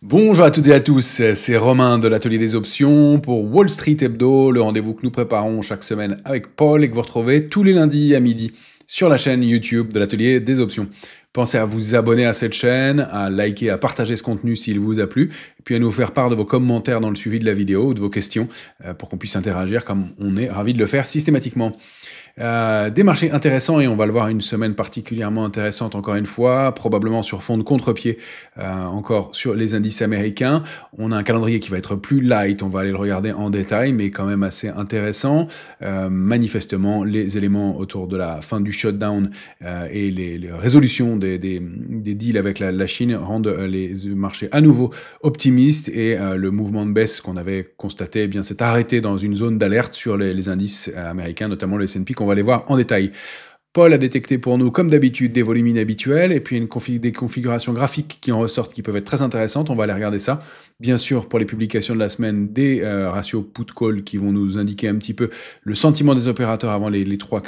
Bonjour à toutes et à tous, c'est Romain de l'Atelier des Options pour Wall Street Hebdo, le rendez-vous que nous préparons chaque semaine avec Paul et que vous retrouvez tous les lundis à midi sur la chaîne YouTube de l'Atelier des Options. Pensez à vous abonner à cette chaîne, à liker, à partager ce contenu s'il vous a plu, et puis à nous faire part de vos commentaires dans le suivi de la vidéo ou de vos questions pour qu'on puisse interagir comme on est ravis de le faire systématiquement. Des marchés intéressants et on va le voir une semaine particulièrement intéressante encore une fois, probablement sur fond de contre-pied encore sur les indices américains. On a un calendrier qui va être plus light, on va aller le regarder en détail, mais quand même assez intéressant. Manifestement, les éléments autour de la fin du shutdown et les résolutions des deals avec la Chine rendent les marchés à nouveau optimistes et le mouvement de baisse qu'on avait constaté eh bien s'est arrêté dans une zone d'alerte sur les indices américains, notamment le S&P qu'on va aller voir en détail. Paul a détecté pour nous, comme d'habitude, des volumes inhabituels et puis des configurations graphiques qui en ressortent qui peuvent être très intéressantes. On va aller regarder ça. Bien sûr, pour les publications de la semaine, des ratios put-call qui vont nous indiquer un petit peu le sentiment des opérateurs avant les trois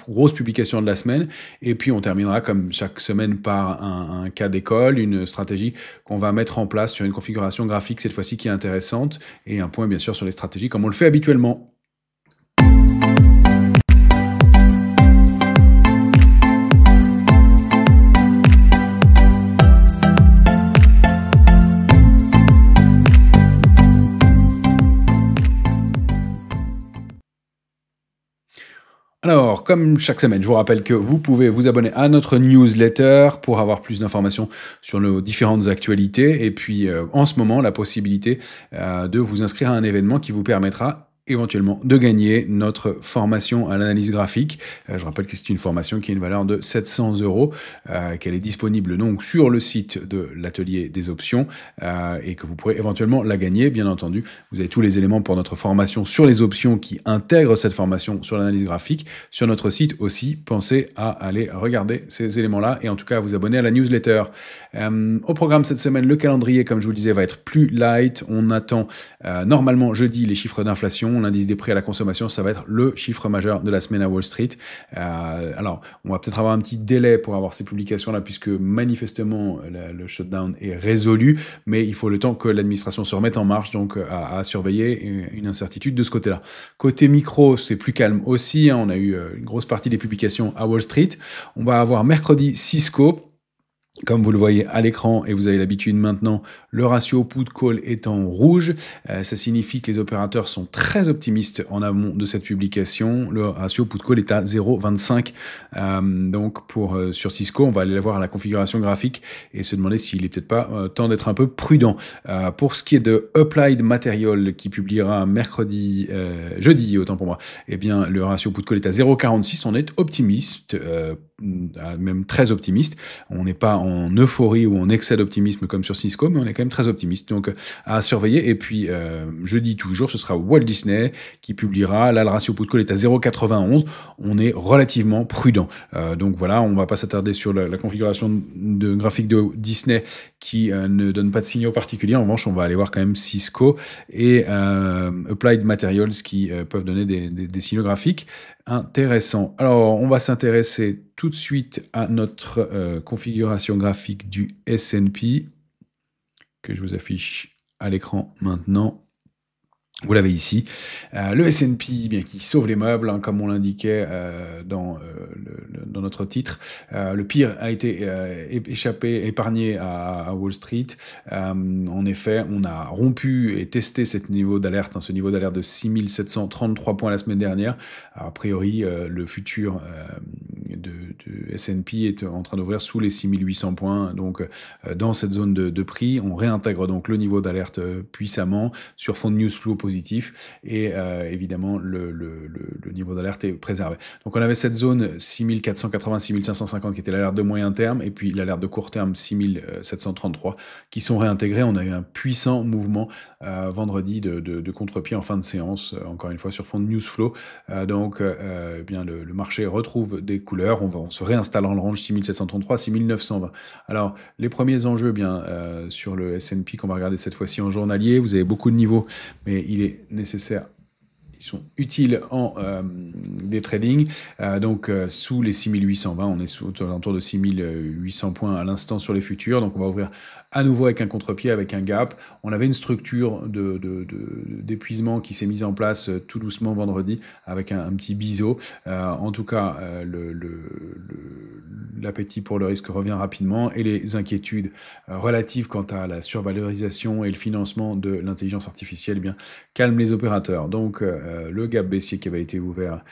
grosses publications de la semaine. Et puis, on terminera, comme chaque semaine, par un cas d'école, une stratégie qu'on va mettre en place sur une configuration graphique, cette fois-ci, qui est intéressante. Et un point, bien sûr, sur les stratégies, comme on le fait habituellement. Alors, comme chaque semaine, je vous rappelle que vous pouvez vous abonner à notre newsletter pour avoir plus d'informations sur nos différentes actualités. Et puis, en ce moment, la possibilité de vous inscrire à un événement qui vous permettra éventuellement de gagner notre formation à l'analyse graphique. Je rappelle que c'est une formation qui a une valeur de 700 €, qu'elle est disponible donc sur le site de l'Atelier des Options et que vous pourrez éventuellement la gagner, bien entendu. Vous avez tous les éléments pour notre formation sur les options qui intègrent cette formation sur l'analyse graphique. Sur notre site aussi, pensez à aller regarder ces éléments-là et en tout cas à vous abonner à la newsletter. Au programme cette semaine, le calendrier, comme je vous le disais, va être plus light. On attend normalement jeudi les chiffres d'inflation. L'indice des prix à la consommation, ça va être le chiffre majeur de la semaine à Wall Street. Alors, on va peut-être avoir un petit délai pour avoir ces publications-là, puisque manifestement, le shutdown est résolu, mais il faut le temps que l'administration se remette en marche, donc à surveiller une incertitude de ce côté-là. Côté micro, c'est plus calme aussi. On a eu une grosse partie des publications à Wall Street. On va avoir mercredi Cisco. Comme vous le voyez à l'écran, et vous avez l'habitude maintenant, le ratio put-call est en rouge. Ça signifie que les opérateurs sont très optimistes en amont de cette publication. Le ratio put-call est à 0,25. Donc, sur Cisco, on va aller voir à la configuration graphique et se demander s'il est peut-être pas temps d'être un peu prudent. Pour ce qui est de Applied Materials, qui publiera jeudi, autant pour moi, eh bien, le ratio put-call est à 0,46. On est optimiste, même très optimiste. On n'est pas en euphorie ou en excès d'optimisme comme sur Cisco, mais on est quand même très optimiste. Donc, à surveiller. Et puis, jeudi toujours, ce sera Walt Disney qui publiera. Là, le ratio put-call est à 0,91. On est relativement prudent. Donc voilà, on va pas s'attarder sur la configuration de graphique de Disney qui ne donne pas de signaux particuliers. En revanche, on va aller voir quand même Cisco et Applied Materials qui peuvent donner des signaux graphiques intéressants. Alors, on va s'intéresser tout de suite à notre configuration graphique du S&P que je vous affiche à l'écran maintenant. Vous l'avez ici. Le S&P, bien qui sauve les meubles, hein, comme on l'indiquait dans notre titre. Le pire a été épargné à Wall Street. En effet, on a rompu et testé ce niveau d'alerte de 6733 points la semaine dernière. A priori, le futur de S&P est en train d'ouvrir sous les 6800 points. Donc, dans cette zone de prix, on réintègre donc le niveau d'alerte puissamment sur fond de news flow positif et évidemment le niveau d'alerte est préservé. Donc on avait cette zone 6480-6550 qui était l'alerte de moyen terme et puis l'alerte de court terme 6733 qui sont réintégrés. On a eu un puissant mouvement vendredi de contre-pied en fin de séance, encore une fois sur fond de news flow. Donc bien le marché retrouve des couleurs. On se réinstalle dans le range 6733-6920. Alors les premiers enjeux bien sur le S&P qu'on va regarder cette fois-ci en journalier. Vous avez beaucoup de niveaux, mais il est nécessaire, ils sont utiles en day trading. Donc sous les 6820, on est aux alentours de 6800 points à l'instant sur les futurs. Donc on va ouvrir à nouveau avec un contre-pied, avec un gap. On avait une structure d'épuisement qui s'est mise en place tout doucement vendredi avec un petit biseau. En tout cas, l'appétit pour le risque revient rapidement et les inquiétudes relatives quant à la survalorisation et le financement de l'intelligence artificielle, eh bien, calment les opérateurs. Donc, le gap baissier qui avait été ouvert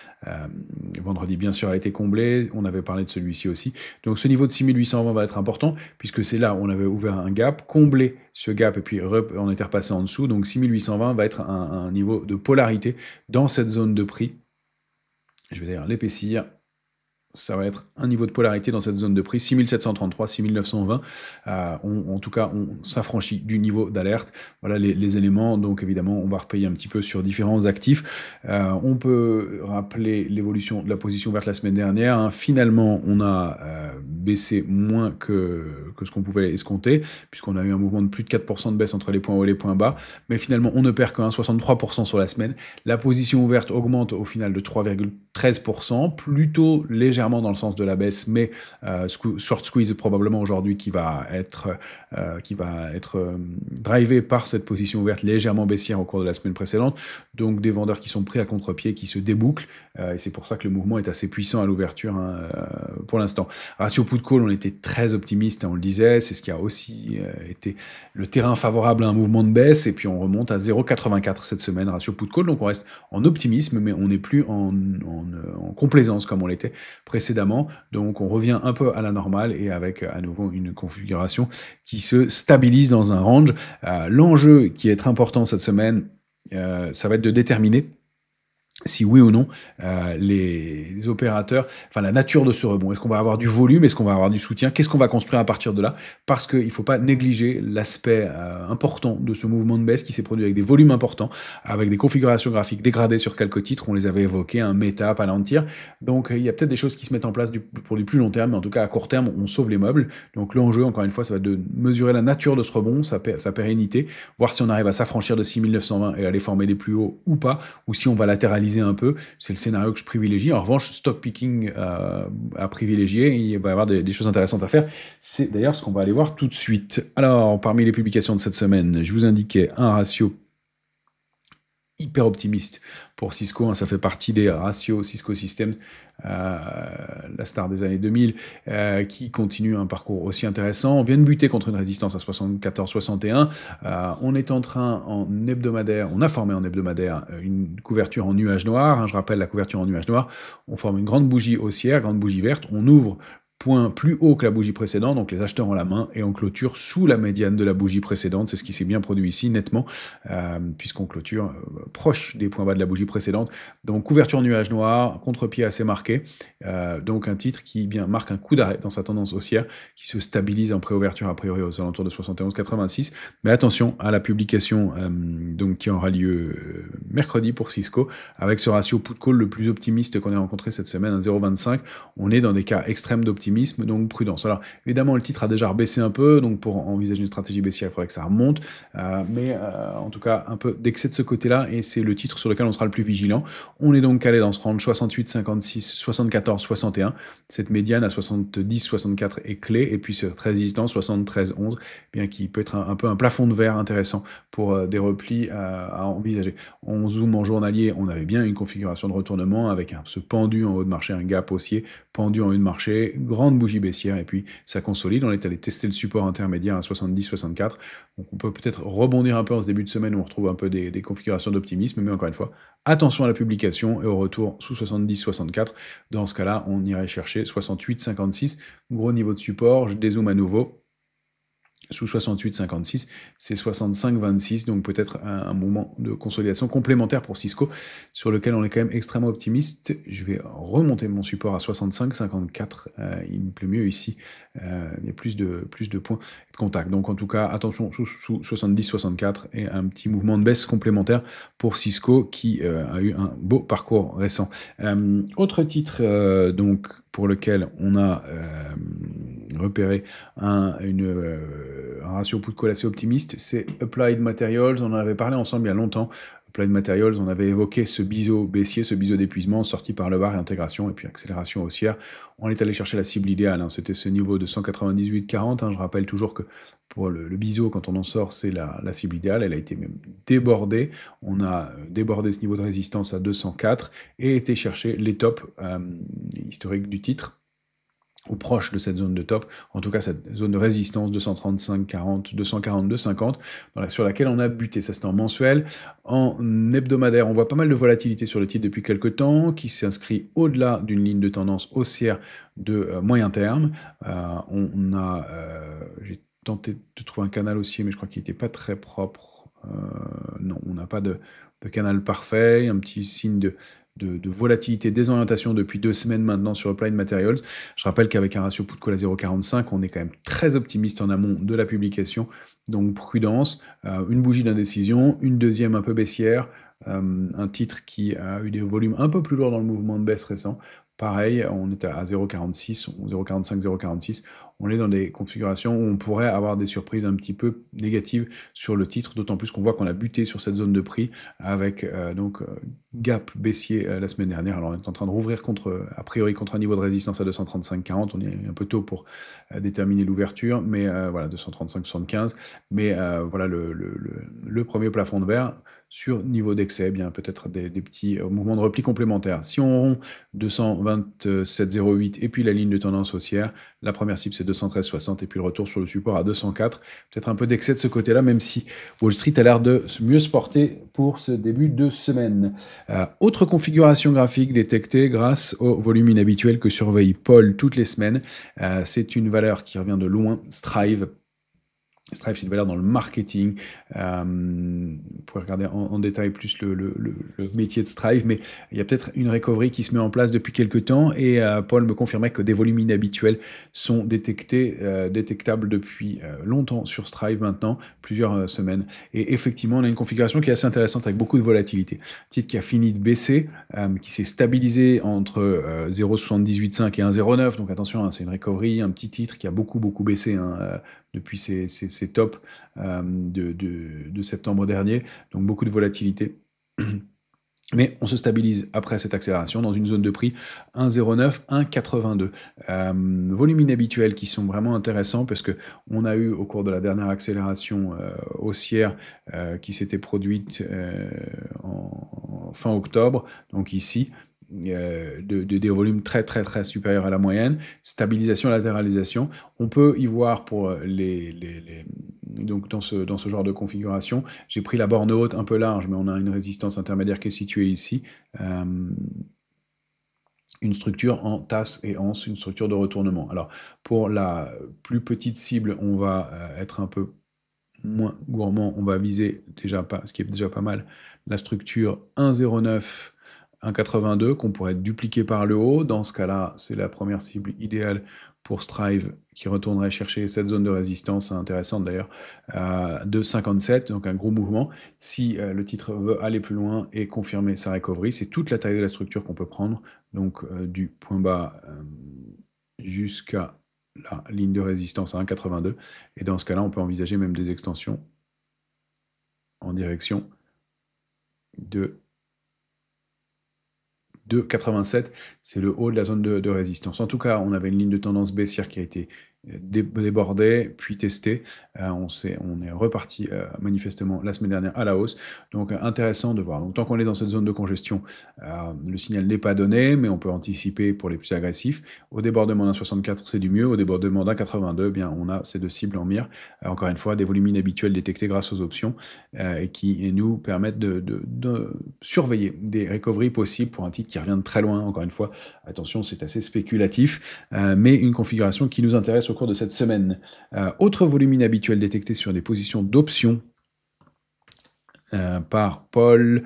vendredi, bien sûr, a été comblé. On avait parlé de celui-ci aussi. Donc, ce niveau de 6820 va être important puisque c'est là où on avait ouvert un gap, comblé ce gap et puis on était repassé en dessous. Donc, 6820 va être un niveau de polarité dans cette zone de prix. Je vais d'ailleurs l'épaissir. Ça va être un niveau de polarité dans cette zone de prix, 6733, 6920. En tout cas, on s'affranchit du niveau d'alerte. Voilà les éléments. Donc, évidemment, on va repayer un petit peu sur différents actifs. On peut rappeler l'évolution de la position verte la semaine dernière. Hein. Finalement, on a baissé moins que ce qu'on pouvait escompter, puisqu'on a eu un mouvement de plus de 4% de baisse entre les points hauts et les points bas. Mais finalement, on ne perd que 1,63% sur la semaine. La position ouverte augmente au final de 3,13%, plutôt légèrement dans le sens de la baisse, mais short squeeze probablement aujourd'hui qui va être drivé par cette position ouverte légèrement baissière au cours de la semaine précédente. Donc des vendeurs qui sont pris à contre-pied, qui se débouclent, et c'est pour ça que le mouvement est assez puissant à l'ouverture pour l'instant. Ratio put call, on était très optimiste, on le disait, c'est ce qui a aussi été le terrain favorable à un mouvement de baisse, et puis on remonte à 0,84 cette semaine, ratio put call, donc on reste en optimisme, mais on n'est plus en complaisance comme on l'était précédemment, donc on revient un peu à la normale et avec à nouveau une configuration qui se stabilise dans un range. L'enjeu qui est important cette semaine, ça va être de déterminer si oui ou non les opérateurs, enfin la nature de ce rebond. Est-ce qu'on va avoir du volume? Est-ce qu'on va avoir du soutien? Qu'est-ce qu'on va construire à partir de là? Parce qu'il ne faut pas négliger l'aspect important de ce mouvement de baisse qui s'est produit avec des volumes importants, avec des configurations graphiques dégradées sur quelques titres. On les avait évoqués, un Meta, Palantir. Donc il y a peut-être des choses qui se mettent en place pour du plus long terme, mais en tout cas à court terme, on sauve les meubles. Donc l'enjeu, encore une fois, ça va être de mesurer la nature de ce rebond, sa pérennité, voir si on arrive à s'affranchir de 6920 et aller former les plus hauts ou pas, ou si on va latéraliser un peu, c'est le scénario que je privilégie. En revanche, stock picking à privilégier, il va y avoir des choses intéressantes à faire. C'est d'ailleurs ce qu'on va aller voir tout de suite. Alors, parmi les publications de cette semaine, je vous indiquais un ratio hyper optimiste pour Cisco, hein, ça fait partie des ratios Cisco Systems, la star des années 2000, qui continue un parcours aussi intéressant. On vient de buter contre une résistance à 74-61. On est en train, en hebdomadaire, on a formé en hebdomadaire une couverture en nuage noir. Hein, je rappelle la couverture en nuage noir. On forme une grande bougie haussière, grande bougie verte. On ouvre point plus haut que la bougie précédente, donc les acheteurs ont la main, et on clôture sous la médiane de la bougie précédente. C'est ce qui s'est bien produit ici, nettement, puisqu'on clôture proche des points bas de la bougie précédente. Donc couverture nuage noir, contre-pied assez marqué, donc un titre qui bien marque un coup d'arrêt dans sa tendance haussière, qui se stabilise en préouverture a priori aux alentours de 71,86. Mais attention à la publication donc qui aura lieu mercredi pour Cisco, avec ce ratio put-call le plus optimiste qu'on ait rencontré cette semaine, un 0,25. On est dans des cas extrêmes d'optimisme, donc prudence. Alors évidemment le titre a déjà rebaissé un peu, donc pour envisager une stratégie baissière il faudrait que ça remonte, mais en tout cas un peu d'excès de ce côté-là, et c'est le titre sur lequel on sera le plus vigilant. On est donc calé dans ce range 68, 56, 74, 61, cette médiane à 70, 64 est clé, et puis cette résistance 73, 11, bien qui peut être un peu un plafond de verre intéressant pour des replis à envisager. On zoome en journalier, on avait bien une configuration de retournement avec ce pendu en haut de marché, un gap haussier, pendu en haut de marché, grande bougie baissière, et puis ça consolide. On est allé tester le support intermédiaire à 70-64. Donc on peut peut-être rebondir un peu en ce début de semaine où on retrouve un peu des configurations d'optimisme, mais encore une fois, attention à la publication et au retour sous 70-64. Dans ce cas-là, on irait chercher 68-56, gros niveau de support. Je dézoome à nouveau. Sous 68,56, c'est 65,26, donc peut-être un moment de consolidation complémentaire pour Cisco, sur lequel on est quand même extrêmement optimiste. Je vais remonter mon support à 65,54, il me plaît mieux ici, il y a plus de points de contact. Donc en tout cas, attention sous 70,64 et un petit mouvement de baisse complémentaire pour Cisco qui a eu un beau parcours récent. Autre titre donc pour lequel on a repéré un ratio put-call assez optimiste, c'est Applied Materials. On en avait parlé ensemble il y a longtemps. Applied Materials, on avait évoqué ce biseau baissier, ce biseau d'épuisement, sorti par le bas, réintégration et puis accélération haussière. On est allé chercher la cible idéale, hein, c'était ce niveau de 198,40. Hein, je rappelle toujours que pour le biseau, quand on en sort, c'est la cible idéale. Elle a été même débordée. On a débordé ce niveau de résistance à 204 et été chercher les tops historiques du titre, ou proche de cette zone de top, en tout cas cette zone de résistance 235,40, 242,50, sur laquelle on a buté. Ça c'était en mensuel. En hebdomadaire, on voit pas mal de volatilité sur le titre depuis quelques temps, qui s'inscrit au-delà d'une ligne de tendance haussière de moyen terme. J'ai tenté de trouver un canal haussier, mais je crois qu'il n'était pas très propre. Non, on n'a pas de canal parfait, un petit signe de volatilité, désorientation depuis 2 semaines maintenant sur Applied Materials. Je rappelle qu'avec un ratio put call à 0,45, on est quand même très optimiste en amont de la publication, donc prudence, une bougie d'indécision, une deuxième un peu baissière, un titre qui a eu des volumes un peu plus lourds dans le mouvement de baisse récent. Pareil, on est à 0,46, 0,45, 0,46. On est dans des configurations où on pourrait avoir des surprises un petit peu négatives sur le titre, d'autant plus qu'on voit qu'on a buté sur cette zone de prix avec gap baissier la semaine dernière. Alors on est en train de rouvrir a priori contre un niveau de résistance à 235,40. On est un peu tôt pour déterminer l'ouverture, mais voilà, 235,75. Mais voilà le premier plafond de verre sur niveau d'excès, bien peut-être des petits mouvements de repli complémentaires. Si on rompt 227,08 et puis la ligne de tendance haussière, la première cible c'est 213,60 et puis le retour sur le support à 204. Peut-être un peu d'excès de ce côté-là, même si Wall Street a l'air de mieux se porter pour ce début de semaine. Autre configuration graphique détectée grâce au volume inhabituel que surveille Paul toutes les semaines. C'est une valeur qui revient de loin, Strive. Strive, c'est une valeur dans le marketing. Vous pouvez regarder en détail plus le métier de Strive, mais il y a peut-être une recovery qui se met en place depuis quelques temps, et Paul me confirmait que des volumes inhabituels sont détectables depuis longtemps sur Strive maintenant, plusieurs semaines. Et effectivement, on a une configuration qui est assez intéressante avec beaucoup de volatilité. Titre qui a fini de baisser, qui s'est stabilisé entre 0,78,5 et 1,09, donc attention, hein, c'est une recovery, un petit titre qui a beaucoup baissé, hein, depuis ces tops de septembre dernier, donc beaucoup de volatilité. Mais on se stabilise après cette accélération dans une zone de prix 1,09, 1,82. Volumes inhabituels qui sont vraiment intéressants parce que on a eu au cours de la dernière accélération haussière qui s'était produite en fin octobre, donc ici, des volumes très supérieurs à la moyenne, stabilisation, latéralisation. On peut y voir pour donc dans ce genre de configuration, j'ai pris la borne haute un peu large, mais on a une résistance intermédiaire qui est située ici. Une structure en tasse et anse, une structure de retournement. Alors, pour la plus petite cible, on va être un peu moins gourmand, on va viser ce qui est déjà pas mal, la structure 1,09, 1,82 qu'on pourrait dupliquer par le haut. Dans ce cas-là, c'est la première cible idéale pour Strive qui retournerait chercher cette zone de résistance, intéressante d'ailleurs, de 57, donc un gros mouvement. Si le titre veut aller plus loin et confirmer sa recovery, c'est toute la taille de la structure qu'on peut prendre, donc du point bas jusqu'à la ligne de résistance à 1,82. Et dans ce cas-là, on peut envisager même des extensions en direction de 2,87, c'est le haut de la zone de résistance. En tout cas, on avait une ligne de tendance baissière qui a été débordée, puis testée. On est reparti manifestement la semaine dernière à la hausse. Donc intéressant de voir. Donc tant qu'on est dans cette zone de congestion, le signal n'est pas donné, mais on peut anticiper pour les plus agressifs. Au débordement d'un 64, c'est du mieux. Au débordement d'un 82, bien on a ces deux cibles en mire. Encore une fois, des volumes inhabituels détectés grâce aux options et qui nous permettent de surveiller des recoveries possibles pour un titre qui revient de très loin. Encore une fois, attention, c'est assez spéculatif, mais une configuration qui nous intéresse au cours de cette semaine. Autre volume inhabituel détecté sur des positions d'options par Paul,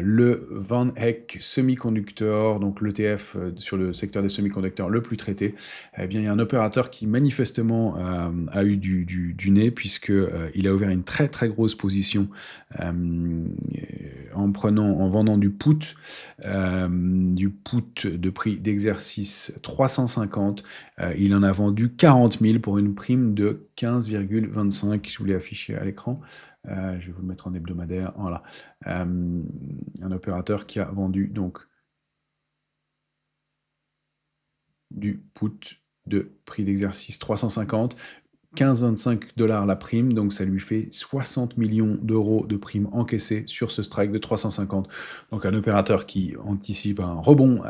le Van Eck Semiconductor, donc l'ETF sur le secteur des semi-conducteurs le plus traité. Eh bien, il y a un opérateur qui manifestement a eu du nez, puisque il a ouvert une très grosse position en vendant du put de prix d'exercice 350. Il en a vendu 40 000 pour une prime de 15,25. Je voulais afficher à l'écran. Je vais vous le mettre en hebdomadaire. Voilà. Un opérateur qui a vendu donc du put de prix d'exercice 350. 15,25 $ la prime, donc ça lui fait 60 millions d'euros de primes encaissées sur ce strike de 350. Donc un opérateur qui anticipe un rebond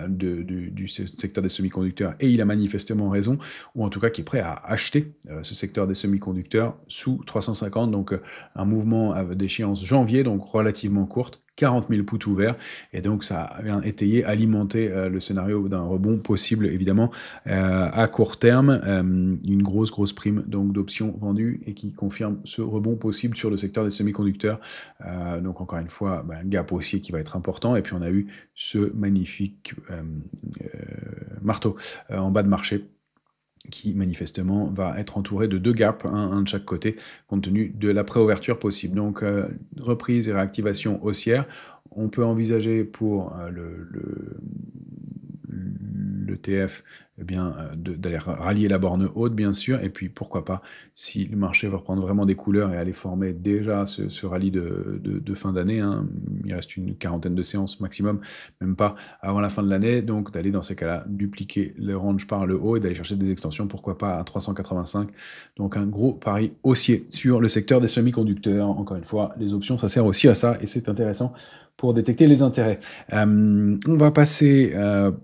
du secteur des semi-conducteurs, et il a manifestement raison, ou en tout cas qui est prêt à acheter ce secteur des semi-conducteurs sous 350, donc un mouvement d'échéance janvier, donc relativement courte, 40 000 puts ouverts, et donc ça vient étayer, alimenter le scénario d'un rebond possible, évidemment, à court terme, une grosse prime donc d'options vendues et qui confirme ce rebond possible sur le secteur des semi-conducteurs. Donc encore une fois, un gap haussier qui va être important, et puis on a eu ce magnifique marteau en bas de marché qui manifestement va être entouré de 2 gaps, un de chaque côté, compte tenu de la préouverture possible. Donc reprise et réactivation haussière. On peut envisager pour l'ETF d'aller rallier la borne haute, bien sûr, et puis pourquoi pas, si le marché va reprendre vraiment des couleurs et aller former déjà ce rallye de fin d'année, hein, il reste une quarantaine de séances maximum, même pas avant la fin de l'année, donc d'aller dans ces cas-là dupliquer le range par le haut et d'aller chercher des extensions, pourquoi pas à 385, donc un gros pari haussier sur le secteur des semi-conducteurs. Encore une fois, les options, ça sert aussi à ça, et c'est intéressant pour détecter les intérêts. On va passer,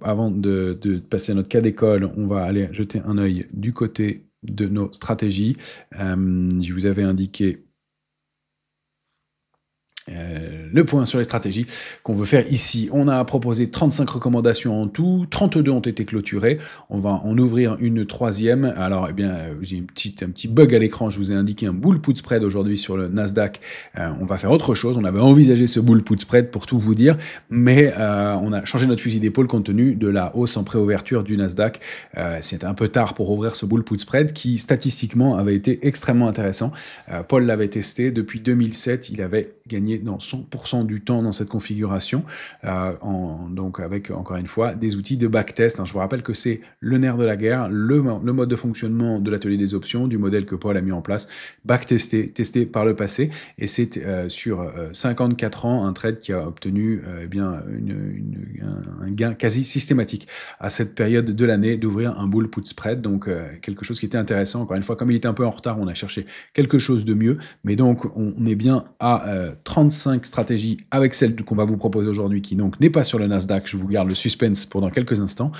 avant de passer à notre cas d'école, on va aller jeter un œil du côté de nos stratégies. Je vous avais indiqué le point sur les stratégies qu'on veut faire ici. On a proposé 35 recommandations en tout, 32 ont été clôturées, on va en ouvrir une troisième. Alors, j'ai un petit bug à l'écran, je vous ai indiqué un bull put spread aujourd'hui sur le Nasdaq. On va faire autre chose, on avait envisagé ce bull put spread pour tout vous dire, mais on a changé notre fusil d'épaule compte tenu de la hausse en préouverture du Nasdaq. C'était un peu tard pour ouvrir ce bull put spread qui, statistiquement, avait été extrêmement intéressant. Paul l'avait testé, depuis 2007, il avait gagné dans 100% du temps dans cette configuration, donc avec, encore une fois, des outils de backtest. Je vous rappelle que c'est le nerf de la guerre, le mode de fonctionnement de l'atelier des options, du modèle que Paul a mis en place, backtesté, testé par le passé, et c'est sur 54 ans, un trade qui a obtenu un gain quasi systématique à cette période de l'année d'ouvrir un bull put spread, donc quelque chose qui était intéressant. Encore une fois, comme il était un peu en retard, on a cherché quelque chose de mieux, mais donc on est bien à 35 stratégies avec celle qu'on va vous proposer aujourd'hui, qui donc n'est pas sur le Nasdaq. Je vous garde le suspense pour dans quelques instants.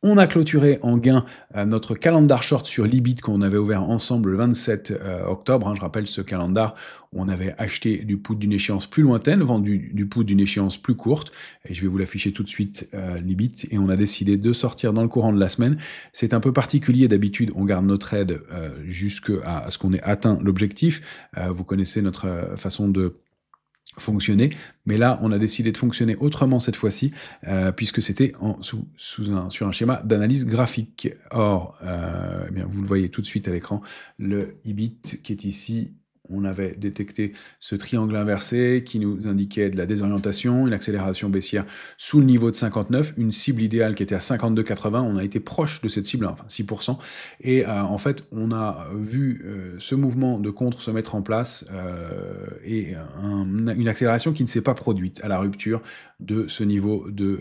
On a clôturé en gain notre calendar short sur l'IBIT qu'on avait ouvert ensemble le 27 octobre. Je rappelle ce calendar où on avait acheté du put d'une échéance plus lointaine, vendu du put d'une échéance plus courte. Et je vais vous l'afficher tout de suite, l'IBIT. Et on a décidé de sortir dans le courant de la semaine. C'est un peu particulier. D'habitude, on garde nos trades jusqu'à ce qu'on ait atteint l'objectif. Vous connaissez notre façon de fonctionner, mais là on a décidé de fonctionner autrement cette fois-ci, puisque c'était sur un schéma d'analyse graphique. Or, vous le voyez tout de suite à l'écran, le EBIT qui est ici. On avait détecté ce triangle inversé qui nous indiquait de la désorientation, une accélération baissière sous le niveau de 59, une cible idéale qui était à 52,80. On a été proche de cette cible, enfin 6%. Et en fait, on a vu ce mouvement de contre se mettre en place et une accélération qui ne s'est pas produite à la rupture de ce niveau de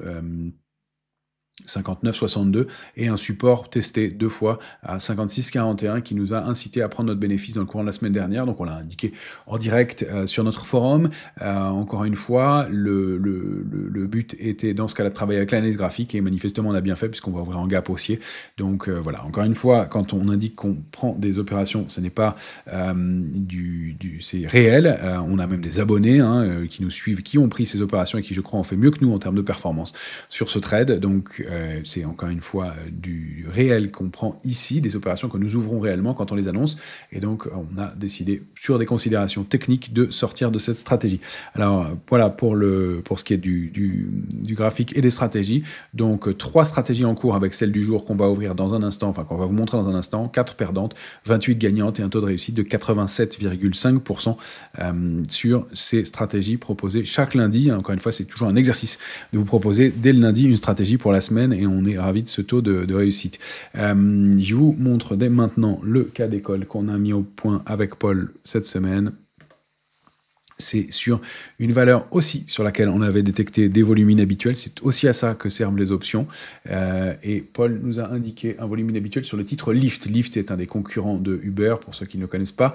59,62 et un support testé 2 fois à 56,41 qui nous a incité à prendre notre bénéfice dans le courant de la semaine dernière. Donc on l'a indiqué en direct sur notre forum. Encore une fois, le but était dans ce cas-là de travailler avec l'analyse graphique et manifestement on a bien fait puisqu'on va ouvrir en gap haussier. Donc voilà, encore une fois, quand on indique qu'on prend des opérations, ce n'est pas c'est réel. On a même des abonnés qui nous suivent, qui ont pris ces opérations et qui je crois ont fait mieux que nous en termes de performance sur ce trade. Donc c'est encore une fois du réel qu'on prend ici, des opérations que nous ouvrons réellement quand on les annonce. Et donc, on a décidé, sur des considérations techniques, de sortir de cette stratégie. Alors, voilà pour ce qui est du graphique et des stratégies. Donc, 3 stratégies en cours avec celle du jour qu'on va ouvrir dans un instant, enfin qu'on va vous montrer dans un instant, 4 perdantes, 28 gagnantes et un taux de réussite de 87,5% sur ces stratégies proposées chaque lundi. Encore une fois, c'est toujours un exercice de vous proposer dès le lundi une stratégie pour la semaine et on est ravis de ce taux de réussite. Je vous montre dès maintenant le cas d'école qu'on a mis au point avec Paul cette semaine. C'est sur une valeur aussi sur laquelle on avait détecté des volumes inhabituels. C'est aussi à ça que servent les options. Et Paul nous a indiqué un volume inhabituel sur le titre Lyft. Lyft est un des concurrents de Uber, pour ceux qui ne le connaissent pas,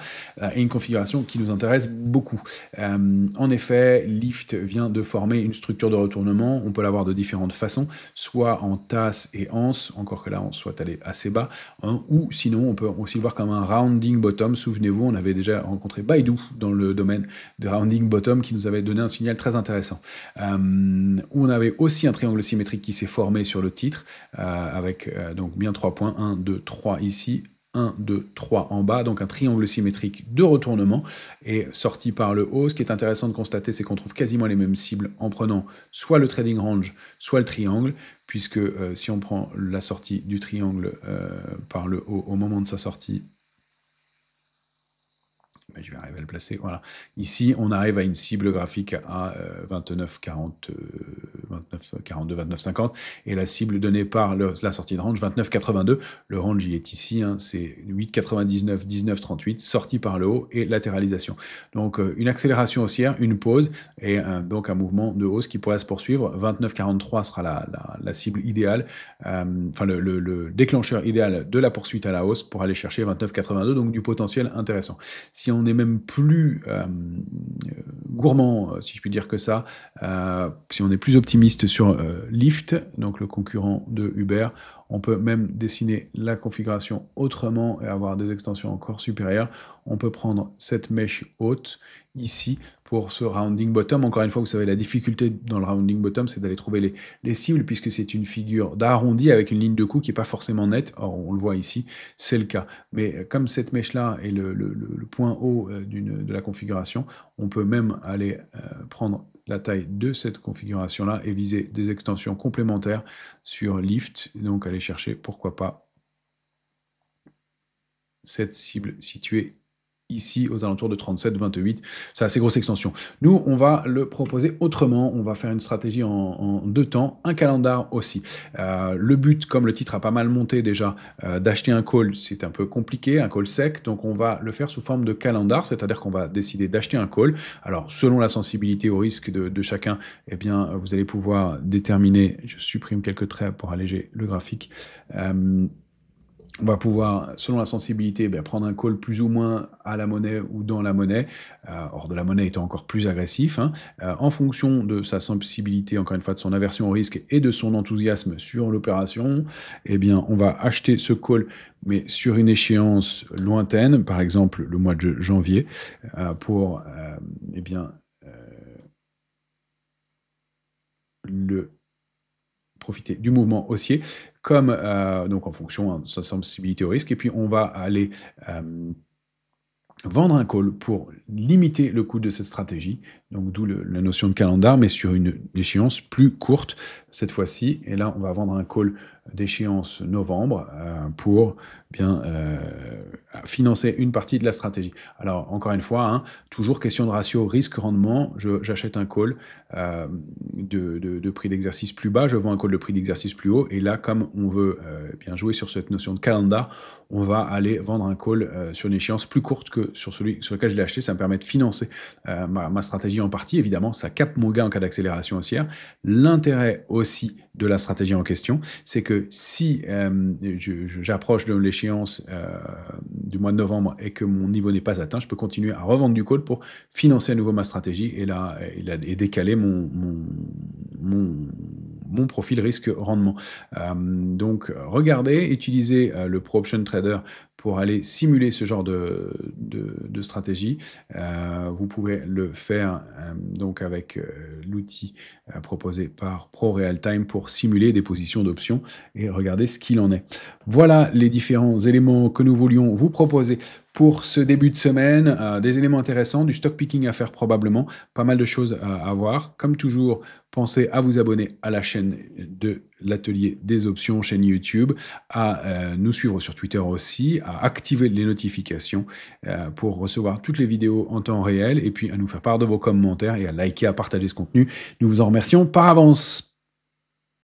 et une configuration qui nous intéresse beaucoup. En effet, Lyft vient de former une structure de retournement. On peut l'avoir de différentes façons, soit en tasse et anse, encore que là, on soit allé assez bas, hein, ou sinon, on peut aussi le voir comme un rounding bottom. Souvenez-vous, on avait déjà rencontré Baidu dans le domaine de rounding bottom qui nous avait donné un signal très intéressant. On avait aussi un triangle symétrique qui s'est formé sur le titre avec donc bien 3 points, 1, 2, 3 ici, 1, 2, 3 en bas, donc un triangle symétrique de retournement et sorti par le haut. Ce qui est intéressant de constater, c'est qu'on trouve quasiment les mêmes cibles en prenant soit le trading range, soit le triangle, puisque si on prend la sortie du triangle par le haut au moment de sa sortie, je vais arriver à le placer, voilà. Ici, on arrive à une cible graphique à 29, 40, 29, 42, 29, 50, et la cible donnée par la sortie de range, 29, 82. Le range, il est ici, hein, c'est 8, 99, 19, 38, sortie par le haut et latéralisation. Donc, une accélération haussière, une pause, et donc un mouvement de hausse qui pourrait se poursuivre. 29, 43 sera la cible idéale, enfin le déclencheur idéal de la poursuite à la hausse pour aller chercher 29, 82, donc du potentiel intéressant. Si on est même plus gourmand, si je puis dire que ça, si on est plus optimiste sur Lyft, donc le concurrent de Uber, on peut même dessiner la configuration autrement et avoir des extensions encore supérieures. On peut prendre cette mèche haute ici pour ce rounding bottom. Encore une fois, vous savez, la difficulté dans le rounding bottom, c'est d'aller trouver les cibles puisque c'est une figure d'arrondi avec une ligne de coup qui n'est pas forcément nette. Or, on le voit ici, c'est le cas. Mais comme cette mèche-là est le point haut de la configuration, on peut même aller prendre la taille de cette configuration-là et viser des extensions complémentaires sur Lyft. Donc, aller chercher, pourquoi pas, cette cible située ici aux alentours de 37, 28. C'est assez grosse extension. Nous, on va le proposer autrement. On va faire une stratégie en 2 temps, un calendar aussi. Le but, comme le titre a pas mal monté déjà, d'acheter un call, c'est un peu compliqué, un call sec. Donc, on va le faire sous forme de calendar, c'est-à-dire qu'on va décider d'acheter un call. Alors, selon la sensibilité au risque de chacun, eh bien, vous allez pouvoir déterminer, je supprime quelques traits pour alléger le graphique, on va pouvoir, selon la sensibilité, prendre un call plus ou moins à la monnaie ou dans la monnaie, hors de la monnaie étant encore plus agressif, hein, en fonction de sa sensibilité, encore une fois, de son aversion au risque et de son enthousiasme sur l'opération, eh bien, on va acheter ce call, mais sur une échéance lointaine, par exemple le mois de janvier, pour, eh bien, profiter du mouvement haussier, comme donc en fonction de sa sensibilité au risque, et puis on va aller vendre un call pour limiter le coût de cette stratégie, donc d'où la notion de calendar, mais sur une échéance plus courte cette fois-ci, et là on va vendre un call d'échéance novembre pour bien financer une partie de la stratégie. Alors encore une fois, hein, toujours question de ratio risque-rendement, j'achète un call de prix d'exercice plus bas, je vends un call de prix d'exercice plus haut, et là comme on veut bien jouer sur cette notion de calendar, on va aller vendre un call sur une échéance plus courte que sur celui sur lequel je l'ai acheté. Ça me permet de financer ma stratégie en partie. Évidemment, ça capte mon gain en cas d'accélération haussière. L'intérêt aussi de la stratégie en question, c'est que si j'approche de l'échéance du mois de novembre et que mon niveau n'est pas atteint, je peux continuer à revendre du call pour financer à nouveau ma stratégie et décaler mon profil risque-rendement. Donc, regardez, utilisez le Pro Option Trader pour aller simuler ce genre de stratégie. Vous pouvez le faire donc avec l'outil proposé par ProRealTime pour simuler des positions d'options et regarder ce qu'il en est. Voilà les différents éléments que nous voulions vous proposer pour ce début de semaine. Des éléments intéressants, du stock picking à faire probablement, pas mal de choses à voir. Comme toujours, pensez à vous abonner à la chaîne de l'atelier des options, chaîne YouTube, à nous suivre sur Twitter aussi, à activer les notifications pour recevoir toutes les vidéos en temps réel, et puis à nous faire part de vos commentaires et à liker, à partager ce contenu. Nous vous en remercions par avance.